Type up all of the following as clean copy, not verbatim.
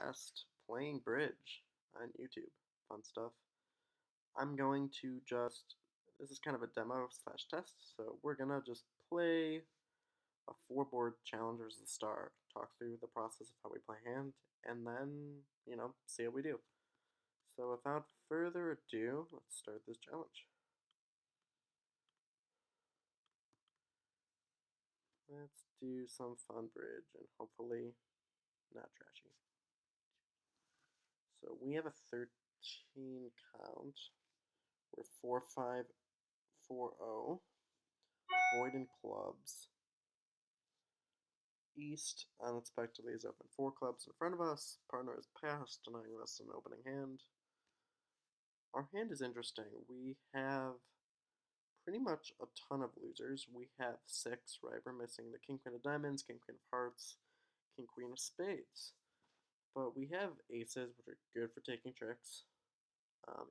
test playing bridge on YouTube. Fun stuff. I'm going to this is kind of a demo slash test, so we're gonna just play a four-board challenge versus the star, talk through the process of how we play hand, and then, see how we do. So without further ado, let's start this challenge. Let's do some fun bridge and hopefully not trashy. So we have a 13 count. We're 4-5-4-0. Void in clubs. East unexpectedly is open 4 clubs in front of us. Partner is passed, denying us an opening hand. Our hand is interesting. We have pretty much a ton of losers. We have 6, right? We're missing the king, queen of diamonds, king, queen of hearts, king, queen of spades. But we have aces, which are good for taking tricks,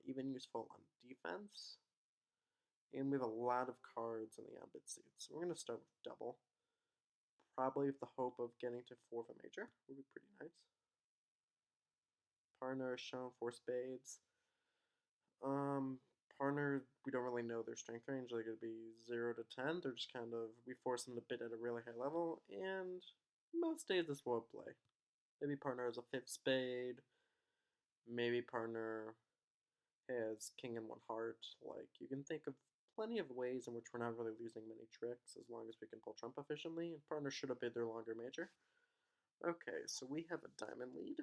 even useful on defense. And we have a lot of cards in the odd-bit suits. So we're going to start with double. Probably with the hope of getting to 4 of a major. Would be pretty nice. Partner is shown 4 spades. Partner, we don't really know their strength range. They're going to be 0 to 10. They're just kind of, we force them to bid at a really high level, and most days this will play. Maybe partner has a 5th spade. Maybe partner has king and 1 heart. Like, you can think of plenty of ways in which we're not really losing many tricks as long as we can pull trump efficiently, and partner should have bid their longer major. Okay, so we have a diamond lead.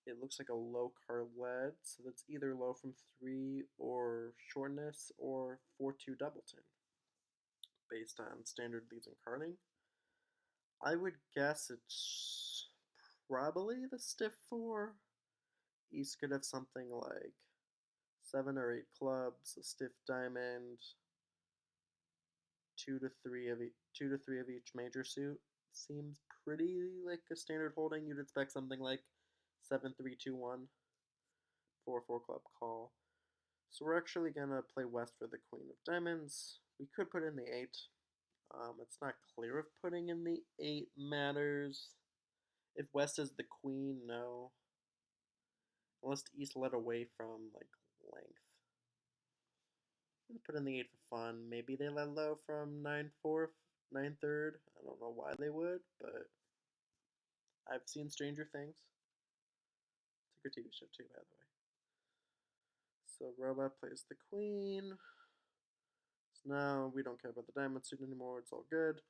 It looks like a low card lead, so that's either low from 3 or shortness or 4-2 doubleton based on standard leads and carding. I would guess it's probably the stiff 4. East could have something like 7 or 8 clubs, a stiff diamond, 2 to 3 of each major suit. Seems pretty like a standard holding. You'd expect something like 7-3-2-1, 4-4 club call. So we're actually gonna play west for the queen of diamonds. We could put in the 8. It's not clear if putting in the 8 matters. If west is the queen, no. Unless east led away from like length. I'm gonna put in the 8 for fun. Maybe they led low from 9-4, 9-3. I don't know why they would, but I've seen Stranger Things. It's a good TV show too, by the way. So robot plays the queen. So now we don't care about the diamond suit anymore. It's all good.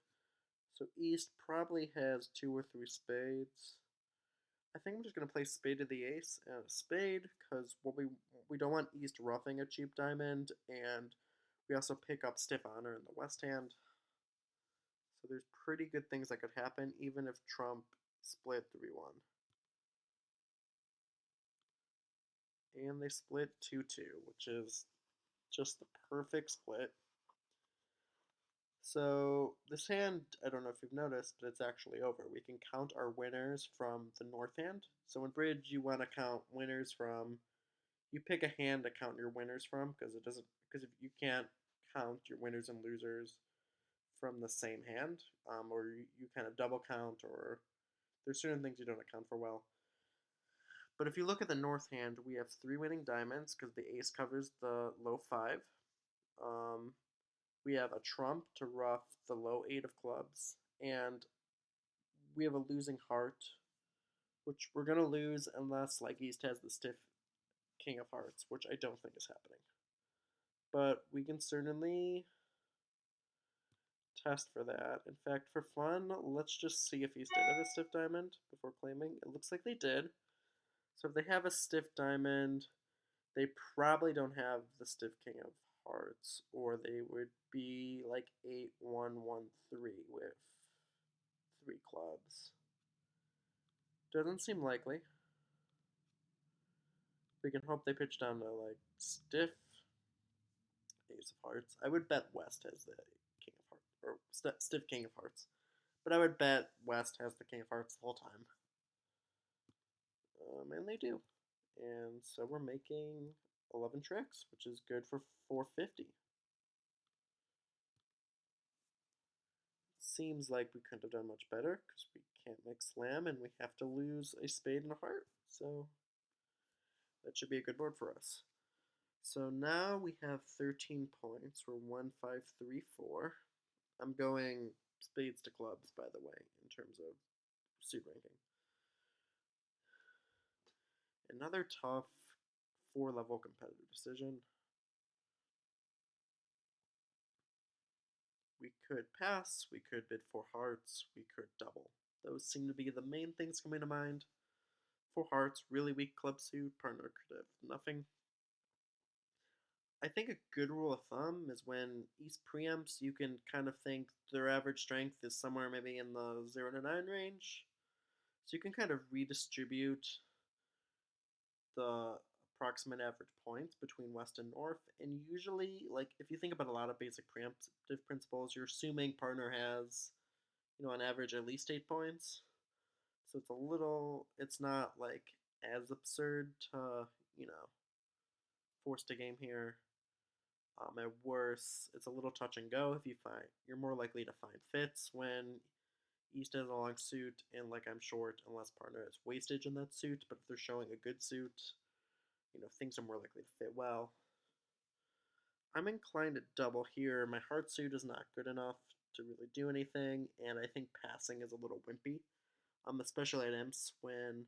So east probably has 2 or 3 spades. I think I'm just gonna play spade to the ace and a spade because what we don't want east roughing a cheap diamond, and we also pick up stiff honor in the west hand. So there's pretty good things that could happen even if trump split 3-1. And they split 2-2, which is just the perfect split. So this hand, I don't know if you've noticed, but it's actually over. We can count our winners from the north hand. So in bridge, you want to count winners from. You pick a hand to count your winners from because if you can't count your winners and losers from the same hand, or you kind of double count, or there's certain things you don't account for well. But if you look at the north hand, we have 3 winning diamonds because the ace covers the low 5. We have a trump to ruff the low 8 of clubs, and we have a losing heart, which we're going to lose unless like east has the stiff king of hearts, which I don't think is happening. But we can certainly test for that. In fact, for fun, let's just see if east did have a stiff diamond before claiming. It looks like they did. So if they have a stiff diamond, they probably don't have the stiff king of hearts, or they would be like 8-1-1-3 with 3 clubs. Doesn't seem likely. We can hope they pitch down to like stiff ace of hearts. I would bet west has the king of hearts, or stiff king of hearts. But I would bet west has the king of hearts the whole time. And they do. And so we're making 11 tricks, which is good for 450. Let's seems like we couldn't have done much better because we can't make slam and we have to lose a spade and a heart. So that should be a good board for us. So now we have 13 points. We're 1, 5, 3, 4. I'm going spades to clubs, by the way, in terms of suit ranking. Another tough 4-level competitive decision. We could pass, we could bid for hearts, we could double. Those seem to be the main things coming to mind. 4 hearts, really weak club suit, partner could have nothing. I think a good rule of thumb is when East preempts, you can kind of think their average strength is somewhere maybe in the 0 to 9 range. So you can kind of redistribute the approximate average points between West and North. And usually, like, if you think about a lot of basic preemptive principles, you're assuming partner has, on average at least 8 points. So it's not like as absurd to, force to game here. At worst, it's a little touch and go. If you find you're more likely to find fits when East has a long suit and like I'm short, unless partner has wastage in that suit. But if they're showing a good suit, things are more likely to fit well. I'm inclined to double here. My heart suit is not good enough to really do anything, and I think passing is a little wimpy. Especially at imps when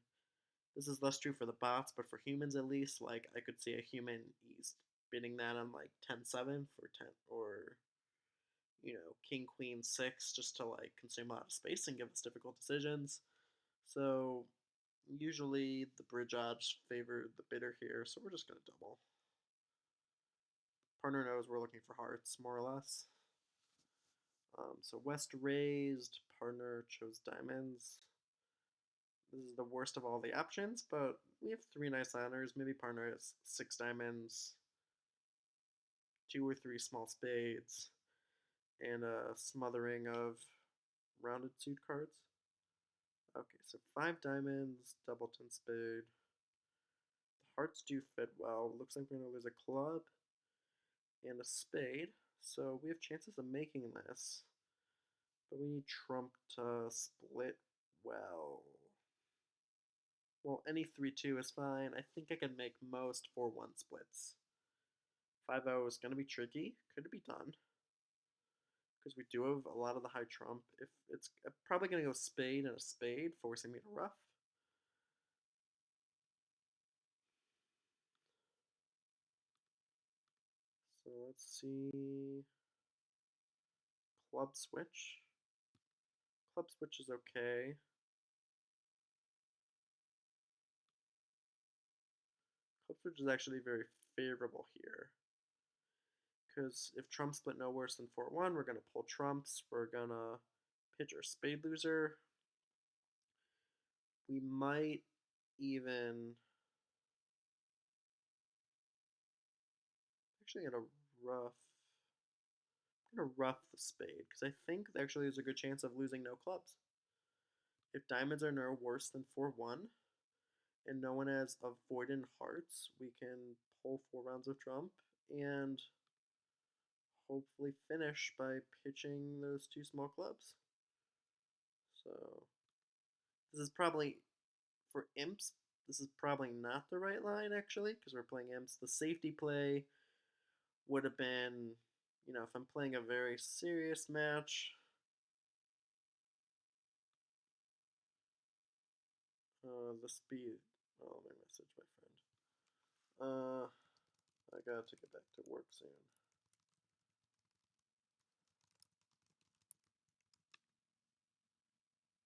this is less true for the bots, but for humans at least, like I could see a human East bidding that on like 10-7 for 10 or king queen 6 just to like consume a lot of space and give us difficult decisions. So usually the bridge odds favor the bidder here, so we're just gonna double. Partner knows we're looking for hearts more or less. So West raised, partner chose diamonds. This is the worst of all the options, but we have 3 nice honors. Maybe partner has 6 diamonds, 2 or 3 small spades, and a smothering of rounded suit cards. Okay, so 5 diamonds, double 10 spade. The hearts do fit well. Looks like we're going to lose a club and a spade. So we have chances of making this. But we need trump to split well. Well, any 3-2 is fine. I think I can make most 4-1 splits. 5-0 is going to be tricky. Could it be done? Because we do have a lot of the high trump. If it's probably going to go spade and a spade, forcing me to rough. So let's see. Club switch. Club switch is okay. Club switch is actually very favorable here. Because if trump split no worse than 4-1, we're going to pull trumps. We're going to pitch our spade loser. We might even actually gonna rough the spade because I think actually there's a good chance of losing no clubs. If diamonds are no worse than 4-1 and no one has avoidant hearts, we can pull 4 rounds of trump and hopefully finish by pitching those 2 small clubs. So this is probably for imps. This is probably not the right line actually because we're playing imps. The safety play would have been, if I'm playing a very serious match. The speed. Oh, my message, my friend. I got to get back to work soon.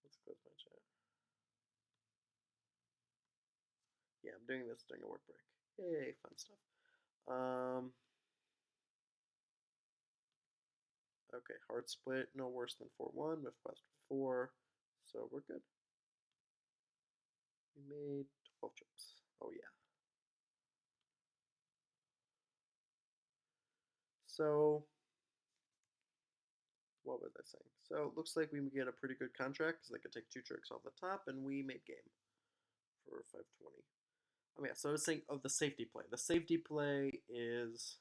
Let's close my chat. Yeah, I'm doing this during a work break. Yay, fun stuff. Okay, hard split, no worse than 4-1 with West 4, so we're good. We made 12 chips. Oh yeah. So, what was I saying? So it looks like we get a pretty good contract because I could take 2 tricks off the top, and we made game for 520. Oh yeah, so I was saying of the safety play. The safety play is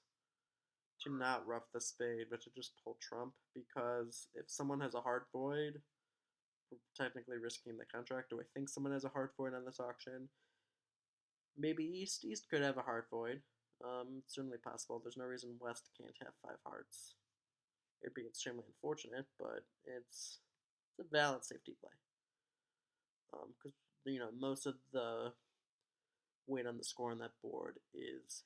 to not rough the spade, but to just pull trump, because if someone has a hard void, we're technically risking the contract. Do I think someone has a hard void on this auction? Maybe East. East could have a hard void. It's certainly possible. There's no reason West can't have five hearts. It'd be extremely unfortunate, but it's a valid safety play. Because most of the weight on the score on that board is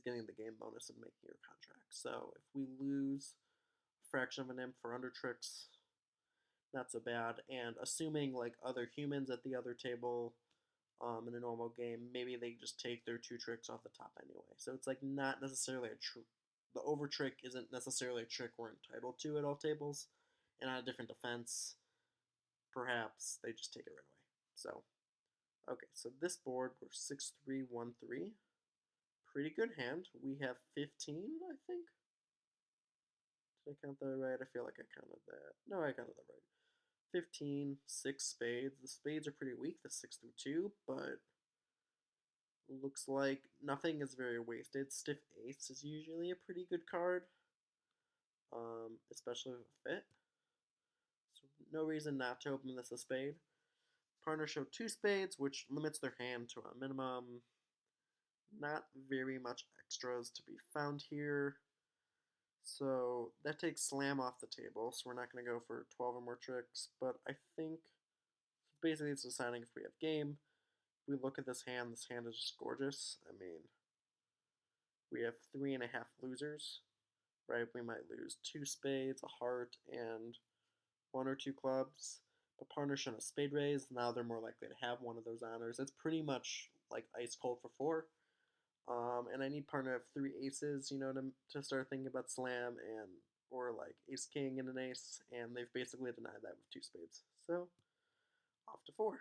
getting the game bonus and making your contract. So if we lose a fraction of an imp for under tricks, not so bad. And assuming like other humans at the other table, in a normal game, maybe they just take their two tricks off the top anyway. So it's like not necessarily the over trick isn't necessarily a trick we're entitled to at all tables, and on a different defense, perhaps they just take it right away. So okay, so this board we're 6-3-1-3. Pretty good hand. We have 15, I think. Did I count that right? I feel like I counted that. No, I counted that right. 15, 6 spades. The spades are pretty weak, the 6 through 2, but looks like nothing is very wasted. Stiff ace is usually a pretty good card, especially with a fit. So no reason not to open this a spade. Partner showed 2 spades, which limits their hand to a minimum. Not very much extras to be found here. So that takes slam off the table, so we're not going to go for 12 or more tricks, but I think basically it's deciding if we have game. If we look at this hand is just gorgeous. I mean, we have 3.5 losers, right? We might lose 2 spades, a heart, and 1 or 2 clubs. But partner shown a spade raise, now they're more likely to have one of those honors. It's pretty much like ice cold for 4. And I need partner to have 3 aces, to start thinking about slam or like ace king and an ace, and they've basically denied that with 2 spades. So off to 4.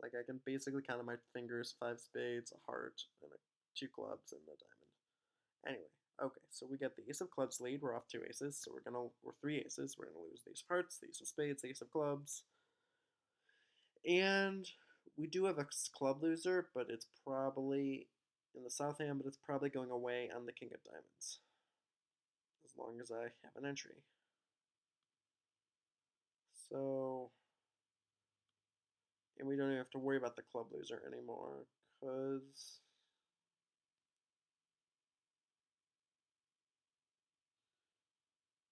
Like I can basically count on my fingers 5 spades, a heart, and 2 clubs and a diamond. Anyway, okay, so we get the ace of clubs lead. We're off 2 aces, so we're 3 aces. We're gonna lose the ace of hearts, the ace of spades, the ace of clubs, and we do have a club loser, but it's probably in the south hand, but it's probably going away on the king of diamonds, as long as I have an entry. So, and we don't even have to worry about the club loser anymore, because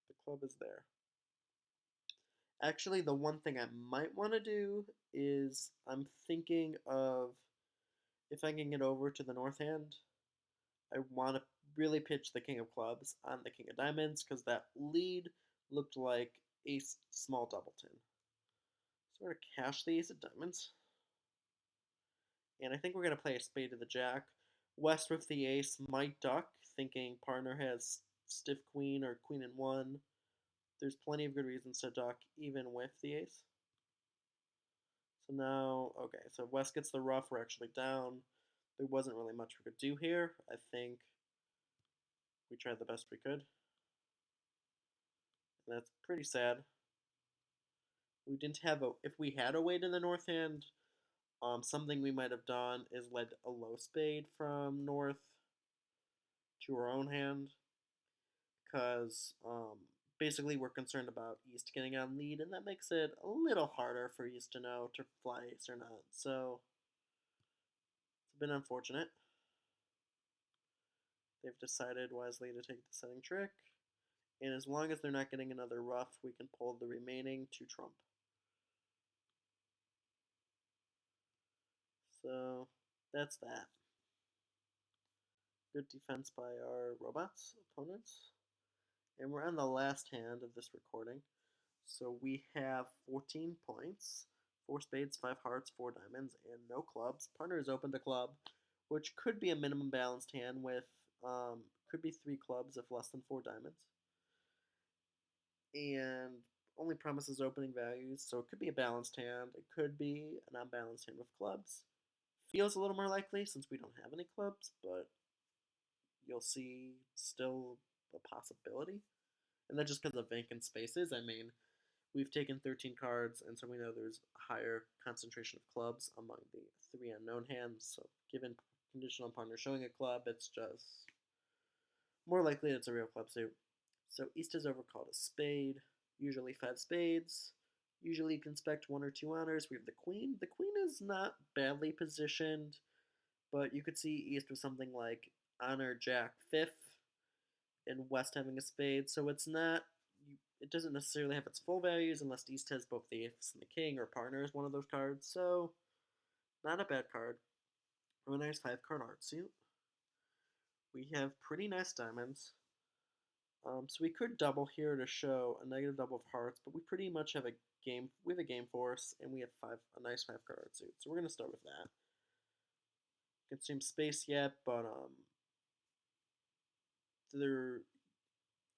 the club is there. Actually, the one thing I might want to do is I'm thinking of if I can get over to the north hand, I want to really pitch the king of clubs on the king of diamonds because that lead looked like ace small doubleton. So we're going to cash the ace of diamonds. And I think we're going to play a spade to the jack. West with the ace might duck, thinking partner has stiff queen or queen and 1. There's plenty of good reasons to duck even with the ace. So now, okay, so West gets the ruff, we're actually down. There wasn't really much we could do here. I think we tried the best we could. And that's pretty sad. We didn't have if we had a way to the north hand, something we might have done is led a low spade from north to our own hand. Because basically we're concerned about East getting on lead, and that makes it a little harder for East to know to fly ace or not. So it's been unfortunate. They've decided wisely to take the setting trick, and as long as they're not getting another ruff, we can pull the remaining 2 trump. So that's that. Good defense by our robots opponents. And we're on the last hand of this recording. So we have 14 points, 4 spades, 5 hearts, 4 diamonds, and no clubs. Partner is open to club, which could be a minimum balanced hand with, could be 3 clubs if less than 4 diamonds. And only promises opening values, so it could be a balanced hand. It could be an unbalanced hand with clubs. Feels a little more likely since we don't have any clubs, but you'll see still a possibility. And that's just because of vacant spaces. I mean, We've taken 13 cards, and so we know there's a higher concentration of clubs among the 3 unknown hands. So, given conditional partner showing a club, it's just more likely it's a real club suit. So, East is overcalled a spade, usually 5 spades. Usually, you can expect 1 or 2 honors. We have the queen. The queen is not badly positioned, but you could see East with something like honor Jack 5th and West having a spade. So, it's not it doesn't necessarily have its full values unless East has both the ace and the king, or partner is one of those cards. So, not a bad card. From a nice 5 card art suit. We have pretty nice diamonds. So we could double here to show a negative double of hearts, but we pretty much have a game. We have a game force, and we have a nice 5 card art suit. So we're gonna start with that. Consume space yet, but there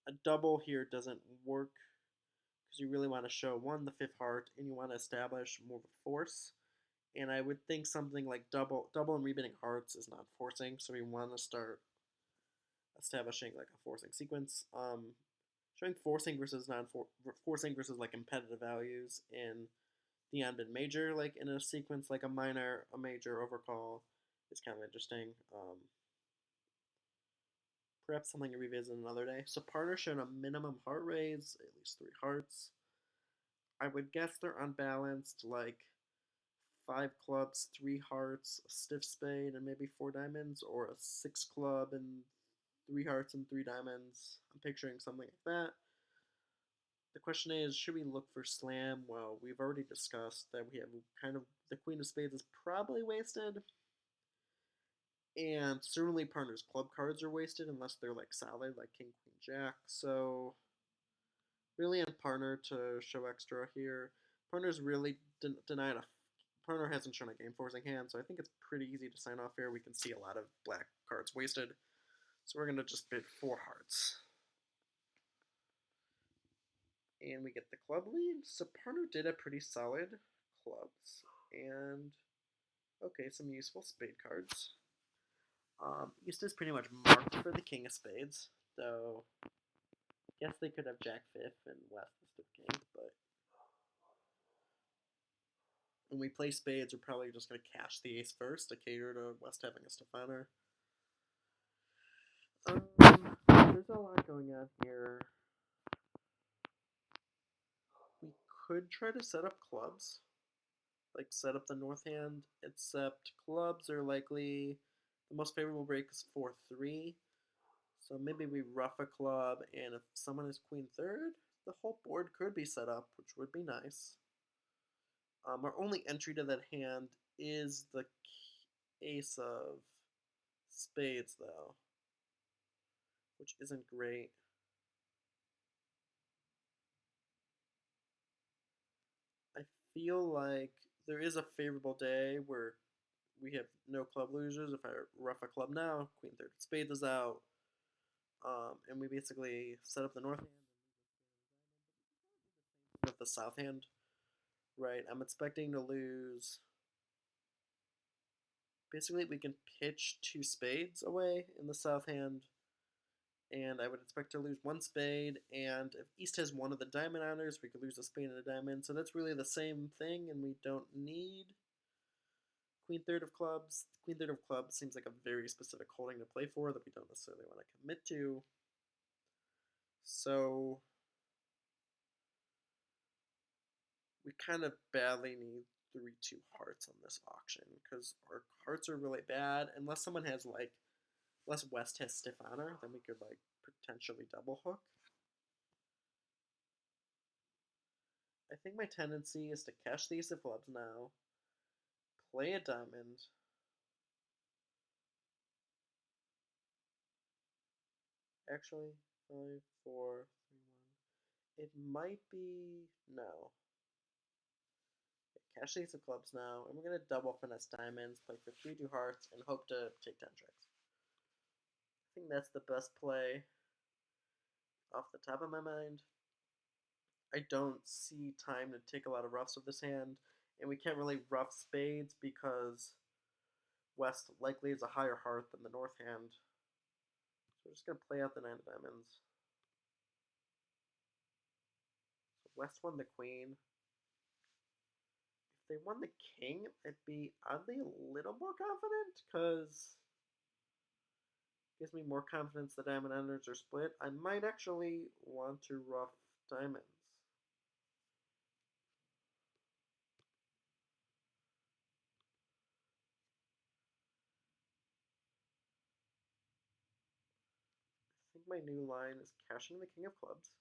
a double here doesn't work because you really want to show the 5th heart, and you want to establish more of a force. And I would think something like double and rebidding hearts is not forcing, so we want to start establishing like a forcing sequence. Showing forcing versus forcing versus like competitive values in the unbid major, like in a sequence like a minor, a major, overcall, is kind of interesting. Perhaps something to revisit another day. So partner showed a minimum heart raise, at least 3 hearts. I would guess they're unbalanced, like 5 clubs, 3 hearts, a stiff spade, and maybe 4 diamonds, or a 6 club and 3 hearts and 3 diamonds. I'm picturing something like that. The question is, should we look for slam? Well, we've already discussed that we have kind of the queen of spades is probably wasted, and certainly partner's club cards are wasted unless they're like solid, like king, queen, jack. So really on partner to show extra here. Partner's really denied a partner hasn't shown a game forcing hand, so I think it's pretty easy to sign off here. We can see a lot of black cards wasted, so we're gonna just bid 4 hearts. And we get the club lead. So partner did a pretty solid clubs. And okay, some useful spade cards. East is pretty much marked for the king of spades, though I guess they could have jack 5th and West instead of king, but when we play spades, we're probably just going to cash the ace first to cater to West having a Stefaner. There's a lot going on here. We could try to set up clubs, like set up the north hand, except clubs are likely the most favorable break is 4-3. So maybe we rough a club, and if someone is queen 3rd, the whole board could be set up, which would be nice. Our only entry to that hand is the ace of spades, though, which isn't great. I feel like there is a favorable day where we have no club losers. If I rough a club now, queen 3rd spades is out, and we basically set up the north hand with the south hand. Right, I'm expecting to lose. Basically, we can pitch 2 spades away in the south hand, and I would expect to lose 1 spade, and if East has one of the diamond honors, we could lose a spade and a diamond, so that's really the same thing, and we don't need queen 3rd of clubs. Queen 3rd of clubs seems like a very specific holding to play for that we don't necessarily want to commit to. So we kind of badly need 3-2 hearts on this auction because our hearts are really bad. Unless someone has like, unless West has stiff honor, then we could like potentially double hook. I think my tendency is to cash the ace of clubs now, play a diamond, actually 5, 4, 3, 1. It might be no. Cash the ace of clubs now, and we're gonna double finesse diamonds, play for 3-2 hearts, and hope to take 10 tricks. I think that's the best play off the top of my mind. I don't see time to take a lot of roughs with this hand, and we can't really rough spades because West likely is a higher heart than the north hand. So we're just going to play out the 9 of diamonds. So West won the queen. If they won the king, I'd be oddly a little more confident, because gives me more confidence the diamond enders are split. I might actually want to ruff diamonds. I think my new line is cashing the king of clubs.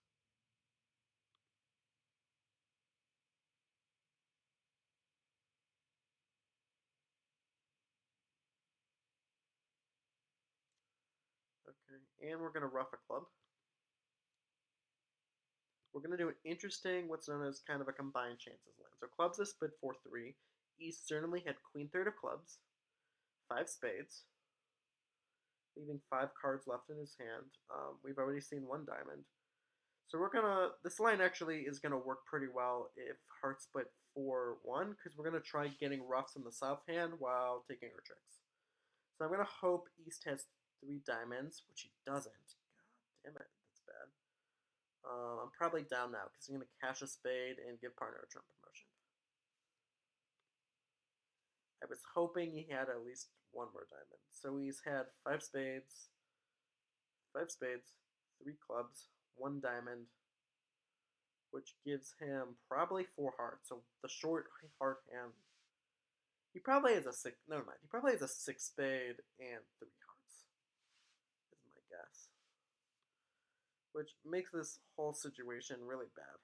Okay, and we're going to ruff a club. We're going to do an interesting, what's known as kind of a combined chances line. So clubs is split 4-3. East certainly had queen third of clubs, 5 spades, leaving 5 cards left in his hand. We've already seen 1 diamond. So we're gonna, this line actually is gonna work pretty well if heart split 4-1, because we're gonna try getting ruffs in the south hand while taking our tricks. So I'm gonna hope East has 3 diamonds, which he doesn't. God damn it, that's bad. I'm probably down now because I'm gonna cash a spade and give partner a trump promotion. I was hoping he had at least 1 more diamond. So he's had 5 spades, 3 clubs, 1 diamond, which gives him probably 4 hearts. So the short heart hand. He probably has a 6. Never mind. He probably has a 6 spade and 3 hearts. Is my guess. Which makes this whole situation really bad.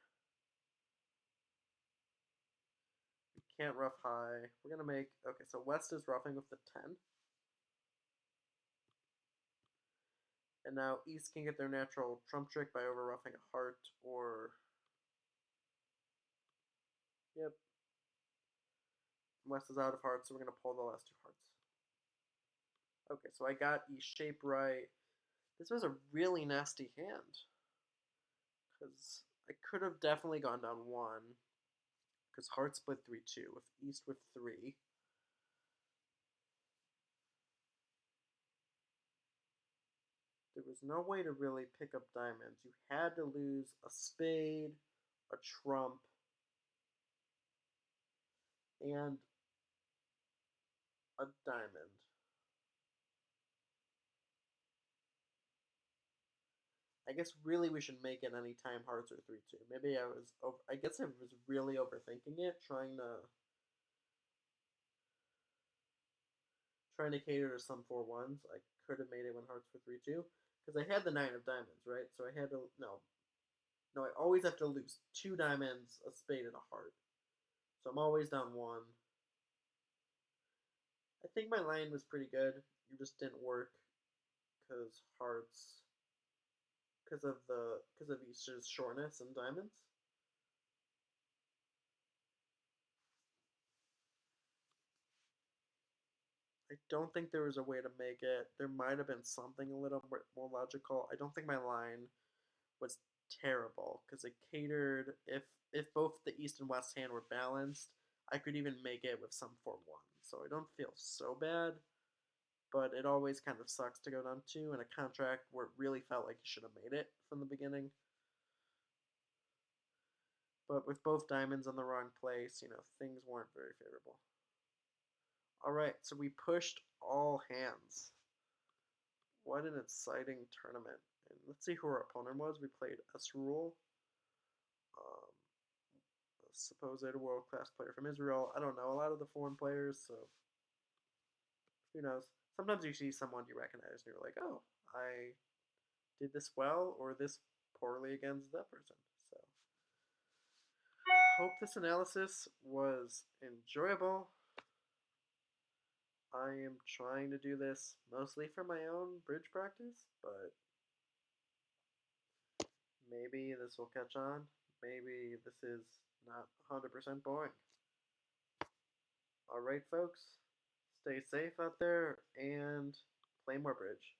We can't ruff high. We're gonna make, okay. So West is ruffing with the 10, and now East can get their natural trump trick by over ruffing a heart or. Yep. West is out of hearts, so we're going to pull the last 2 hearts. Okay, so I got East shape right. This was a really nasty hand, because I could have definitely gone down 1, because heart split 3-2, with East with 3. There was no way to really pick up diamonds. You had to lose a spade, a trump, and a diamond. I guess really we should make it anytime hearts are 3-2. Maybe I was over, I guess I was really overthinking it, trying to cater to some 4-1s. I could have made it when hearts were 3-2, because I had the 9 of diamonds, right? So I had to, no, I always have to lose 2 diamonds, a spade, and a heart. So I'm always down 1. I think my line was pretty good. It just didn't work because hearts, because of East's shortness and diamonds. I don't think there was a way to make it. There might have been something a little more logical. I don't think my line was terrible, because it catered, if both the East and West hand were balanced, I could even make it with some 4-1. So I don't feel so bad, but it always kind of sucks to go down 2 in a contract where it really felt like you should have made it from the beginning. But with both diamonds in the wrong place, things weren't very favorable. Alright, so we pushed all hands. What an exciting tournament. And let's see who our opponent was. We played Esrul, a supposed world-class player from Israel. I don't know a lot of the foreign players, so who knows. Sometimes you see someone you recognize and you're like, oh, I did this well or this poorly against that person. So hope this analysis was enjoyable. I am trying to do this mostly for my own bridge practice, but maybe this will catch on. Maybe this is not 100% boring. Alright, folks, stay safe out there and play more bridge.